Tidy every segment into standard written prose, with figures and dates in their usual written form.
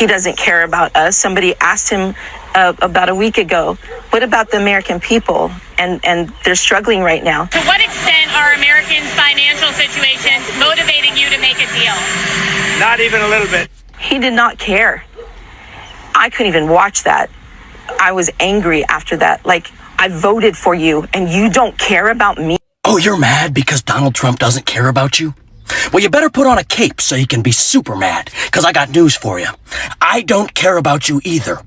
He doesn't care about us. Somebody asked him about a week ago, what about the American people? And they're struggling right now. To what extent are Americans' financial situations motivating you to make a deal? Not even a little bit. He did not care. I couldn't even watch that. I was angry after that. Like, I voted for you and you don't care about me. Oh, you're mad because Donald Trump doesn't care about you? Well, you better put on a cape so you can be super mad, because I got news for you. I don't care about you either.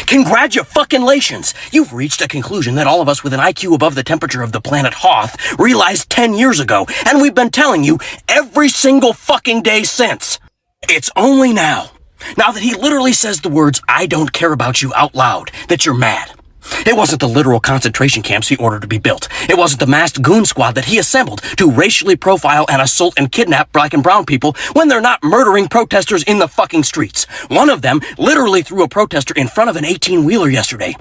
Congratulations! You've reached a conclusion that all of us with an IQ above the temperature of the planet Hoth realized 10 years ago, and we've been telling you every single fucking day since. It's only now that he literally says the words, I don't care about you out loud, that you're mad. It wasn't the literal concentration camps he ordered to be built. It wasn't the masked goon squad that he assembled to racially profile and assault and kidnap black and brown people when they're not murdering protesters in the fucking streets. One of them literally threw a protester in front of an 18-wheeler yesterday.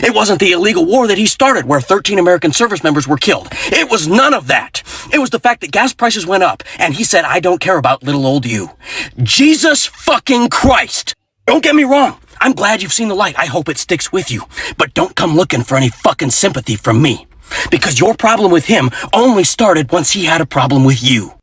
It wasn't the illegal war that he started where 13 American service members were killed. It was none of that. It was the fact that gas prices went up and he said, I don't care about little old you. Jesus fucking Christ! Don't get me wrong. I'm glad you've seen the light. I hope it sticks with you. But don't come looking for any fucking sympathy from me. Because your problem with him only started once he had a problem with you.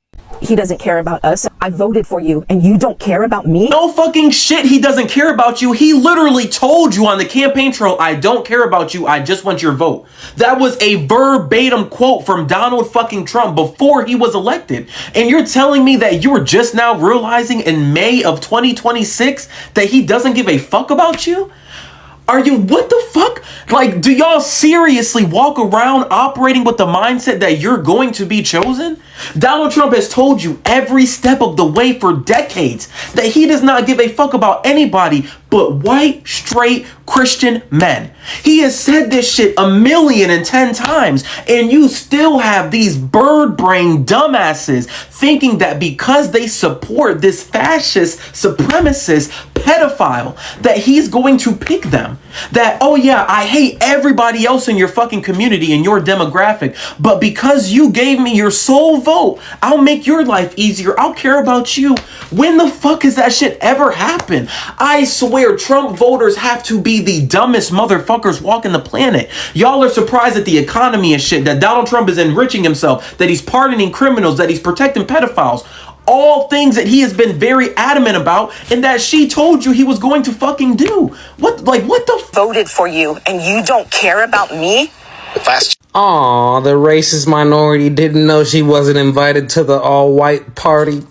He doesn't care about us. I voted for you and you don't care about me? No fucking shit, he doesn't care about you. He literally told you on the campaign trail, I don't care about you, I just want your vote. That was a verbatim quote from Donald fucking Trump before he was elected. And you're telling me that you were just now realizing in May of 2026 that he doesn't give a fuck about you? Are you, what the fuck? Like, do y'all seriously walk around operating with the mindset that you're going to be chosen? Donald Trump has told you every step of the way for decades that he does not give a fuck about anybody but white, straight, Christian men. He has said this shit 1,010,000 times, and you still have these bird brain dumbasses thinking that because they support this fascist, supremacist pedophile, that he's going to pick them. That, oh yeah, I hate everybody else in your fucking community and your demographic, but because you gave me your sole vote, I'll make your life easier. I'll care about you. When the fuck has that shit ever happened? I swear Trump voters have to be the dumbest motherfuckers walking the planet. Y'all are surprised at the economy and shit, that Donald Trump is enriching himself, that he's pardoning criminals, that he's protecting pedophiles. All things that he has been very adamant about and that she told you he was going to fucking do. What the Voted for you and you don't care about me? Aw, the racist minority didn't know she wasn't invited to the all-white party.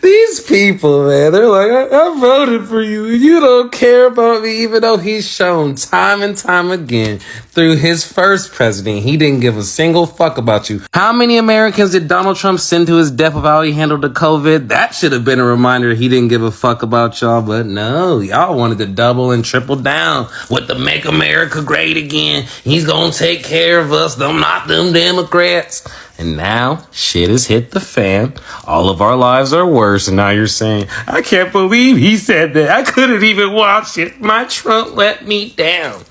These people, man, they're like, I voted for you. You don't care about me, even though he's shown time and time again through his first president, he didn't give a single fuck about you. How many Americans did Donald Trump send to his death of how he handled the COVID? That should have been a reminder he didn't give a fuck about y'all, but no, y'all wanted to double and triple down with the Make America Great Again. He's gonna take care of us, them not them Democrats. And now, shit has hit the fan. All of our lives are worse. And now you're saying, I can't believe he said that. I couldn't even watch it. My Trump let me down.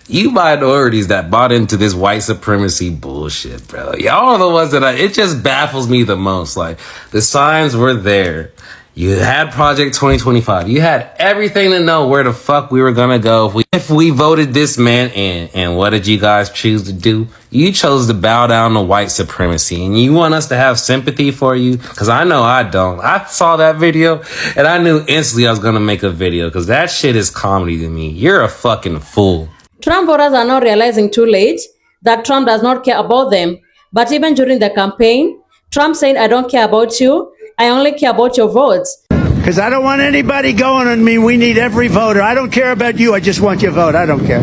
You minorities that bought into this white supremacy bullshit, bro. Y'all are the ones that it just baffles me the most. Like, the signs were there. You had Project 2025. You had everything to know where the fuck we were gonna go if we voted this man in. And what did you guys choose to do? You chose to bow down to white supremacy. And you want us to have sympathy for you? Because I know I don't. I saw that video and I knew instantly I was gonna make a video because that shit is comedy to me. You're a fucking fool. Trump voters are not realizing too late that Trump does not care about them. But even during the campaign, Trump said, I don't care about you. I only care about your votes. Because I don't want anybody going on me. We need every voter. I don't care about you. I just want your vote. I don't care.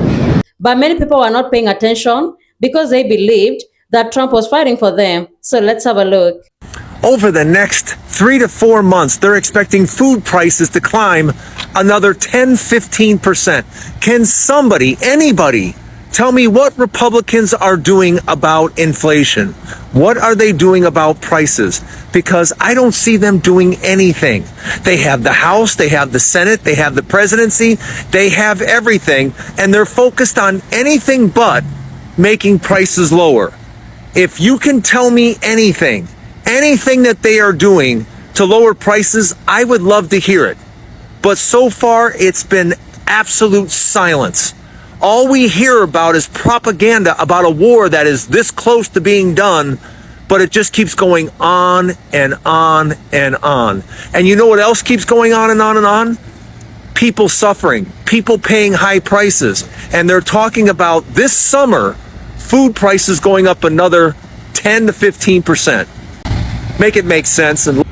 But many people were not paying attention because they believed that Trump was fighting for them. So let's have a look. Over the next 3 to 4 months, they're expecting food prices to climb another 10-15%. Can somebody, anybody, tell me what Republicans are doing about inflation? What are they doing about prices? Because I don't see them doing anything. They have the House, they have the Senate, they have the presidency, they have everything, and they're focused on anything but making prices lower. If you can tell me anything that they are doing to lower prices, I would love to hear it. But so far, it's been absolute silence. All we hear about is propaganda about a war that is this close to being done, but it just keeps going on and on and on. And you know what else keeps going on and on and on? People suffering, people paying high prices. And they're talking about this summer, food prices going up another 10 to 15%. Make it make sense. And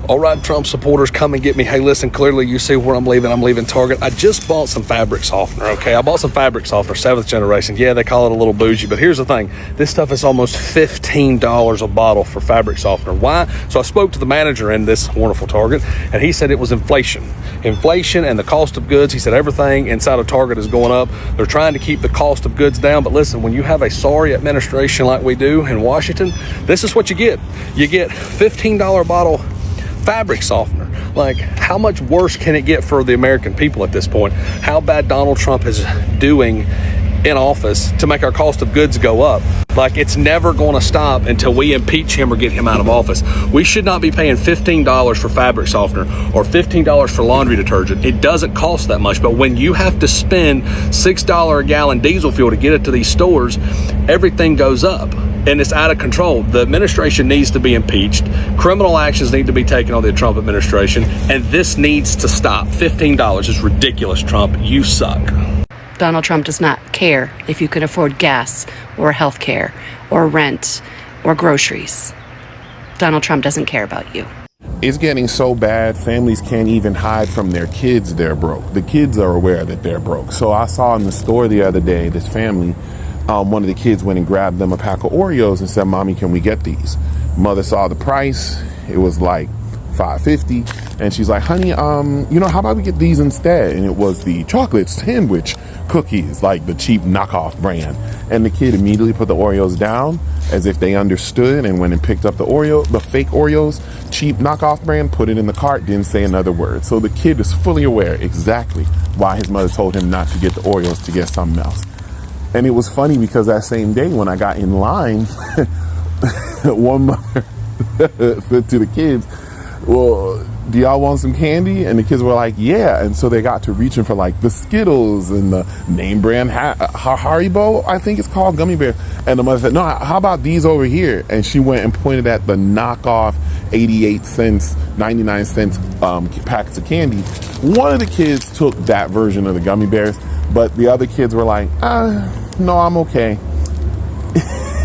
all right, Trump supporters, come and get me. Hey, listen, clearly you see where I'm leaving. I'm leaving Target. I just bought some fabric softener, okay? I bought some fabric softener, 7th generation. Yeah, they call it a little bougie, but here's the thing. This stuff is almost $15 a bottle for fabric softener. Why? So I spoke to the manager in this wonderful Target, and he said it was inflation. Inflation and the cost of goods. He said everything inside of Target is going up. They're trying to keep the cost of goods down, but listen, when you have a sorry administration like we do in Washington, this is what you get. You get $15 bottle fabric softener. Like, how much worse can it get for the American people at this point? How bad Donald Trump is doing in office to make our cost of goods go up. Like, it's never going to stop until we impeach him or get him out of office. We should not be paying $15 for fabric softener or $15 for laundry detergent. It doesn't cost that much, but when you have to spend $6 a gallon diesel fuel to get it to these stores, everything goes up. And it's out of control. The administration needs to be impeached. Criminal actions need to be taken on the Trump administration. And this needs to stop. $15 is ridiculous, Trump. You suck. Donald Trump does not care if you can afford gas or health care or rent or groceries. Donald Trump doesn't care about you. It's getting so bad, families can't even hide from their kids they're broke. The kids are aware that they're broke. So I saw in the store the other day, this family, one of the kids went and grabbed them a pack of Oreos and said, "Mommy, can we get these?" Mother saw the price. It was like $5.50. And she's like, "Honey, how about we get these instead?" And it was the chocolate sandwich cookies, like the cheap knockoff brand. And the kid immediately put the Oreos down as if they understood and went and picked up the fake Oreos, cheap knockoff brand, put it in the cart, didn't say another word. So the kid is fully aware exactly why his mother told him not to get the Oreos, to get something else. And it was funny because that same day when I got in line, one mother said to the kids, "Well, do y'all want some candy?" And the kids were like, "Yeah." And so they got to reaching for like the Skittles and the name brand Haribo, I think it's called, gummy bear. And the mother said, "No, how about these over here?" And she went and pointed at the knockoff 88 cents, 99 cents packets of candy. One of the kids took that version of the gummy bears, but the other kids were like, "No, I'm okay."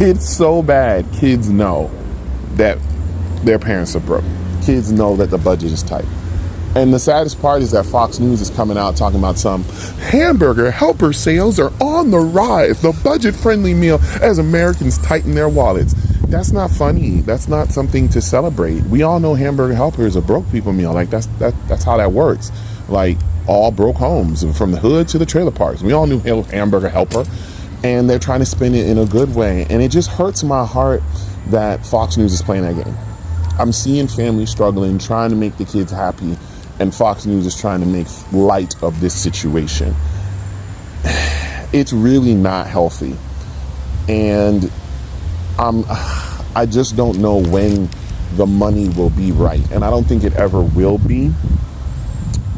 It's so bad. Kids know that their parents are broke. Kids know that the budget is tight. And the saddest part is that Fox News is coming out talking about some hamburger helper sales are on the rise, the budget-friendly meal as Americans tighten their wallets. That's not funny. That's not something to celebrate. We all know hamburger helper is a broke people meal. Like, that's how that works. Like, all broke homes, from the hood to the trailer parks. We all knew hamburger helper, and they're trying to spin it in a good way. And it just hurts my heart that Fox News is playing that game. I'm seeing families struggling, trying to make the kids happy, and Fox News is trying to make light of this situation. It's really not healthy. And I just don't know when the money will be right. And I don't think it ever will be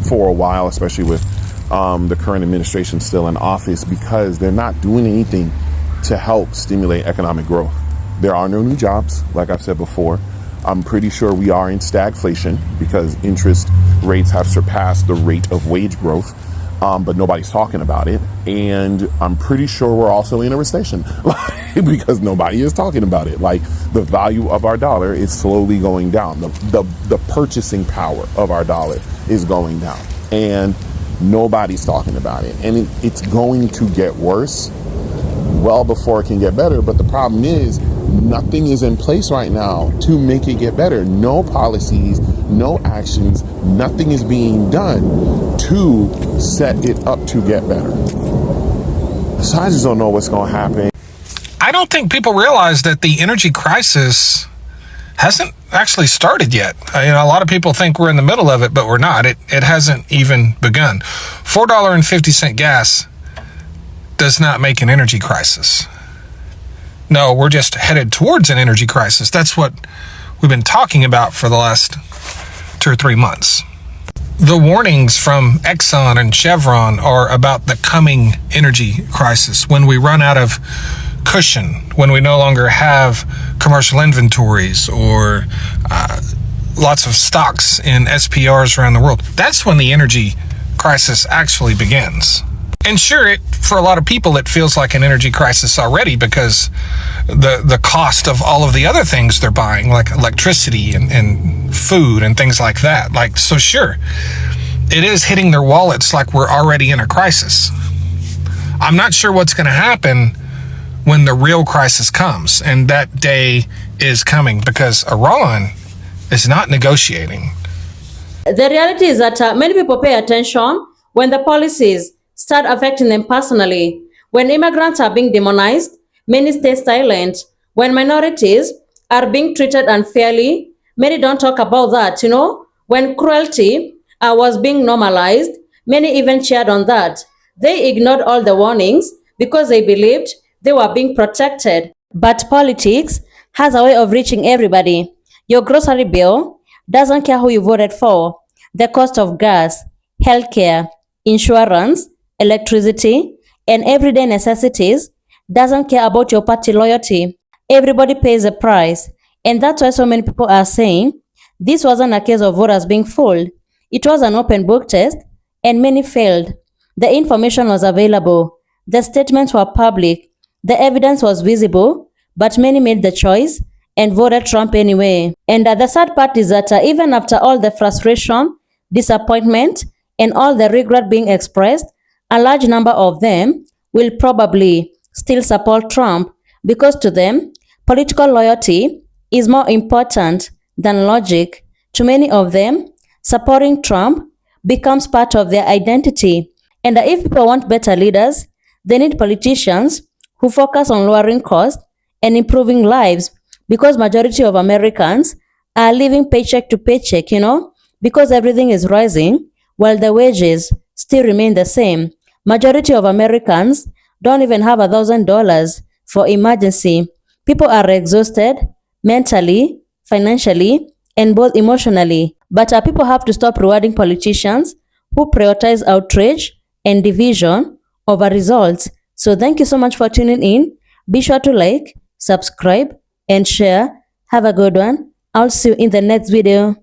for a while, especially with the current administration still in office, because they're not doing anything to help stimulate economic growth. There are no new jobs, like I've said before. I'm pretty sure we are in stagflation because interest rates have surpassed the rate of wage growth, but nobody's talking about it. And I'm pretty sure we're also in a recession because nobody is talking about it. Like, the value of our dollar is slowly going down. The purchasing power of our dollar is going down, and nobody's talking about it. And it's going to get worse well before it can get better. But the problem is, nothing is in place right now to make it get better. No policies, no actions, nothing is being done to set it up to get better. So I just don't know what's going to happen. I don't think people realize that the energy crisis hasn't actually started yet. A lot of people think we're in the middle of it, but we're not. It hasn't even begun. $4.50 gas does not make an energy crisis. No, we're just headed towards an energy crisis. That's what we've been talking about for the last 2 or 3 months. The warnings from Exxon and Chevron are about the coming energy crisis when we run out of cushion, when we no longer have commercial inventories or lots of stocks in SPRs around the world. That's when the energy crisis actually begins. And sure, for a lot of people, it feels like an energy crisis already because the cost of all of the other things they're buying, like electricity and food and things like that. Like, so sure, it is hitting their wallets like we're already in a crisis. I'm not sure what's going to happen when the real crisis comes, and that day is coming because Iran is not negotiating. The reality is that many people pay attention when the policies start affecting them personally. When immigrants are being demonized, many stay silent. When minorities are being treated unfairly, many don't talk about that, When cruelty was being normalized, many even cheered on that. They ignored all the warnings because they believed they were being protected. But politics has a way of reaching everybody. Your grocery bill doesn't care who you voted for. The cost of gas, healthcare, insurance, electricity, and everyday necessities doesn't care about your party loyalty. Everybody pays a price. And that's why so many people are saying this wasn't a case of voters being fooled. It was an open book test, and many failed. The information was available. The statements were public. The evidence was visible, but many made the choice and voted Trump anyway. And the sad part is that even after all the frustration, disappointment, and all the regret being expressed, a large number of them will probably still support Trump because to them, political loyalty is more important than logic. To many of them, supporting Trump becomes part of their identity. And if people want better leaders, they need politicians who focus on lowering costs and improving lives, because majority of Americans are living paycheck to paycheck, because everything is rising while the wages still remain the same. Majority of Americans don't even have $1,000 for emergency. People are exhausted mentally, financially, and both emotionally. But people have to stop rewarding politicians who prioritize outrage and division over results. So thank you so much for tuning in. Be sure to like, subscribe, and share. Have a good one. I'll see you in the next video.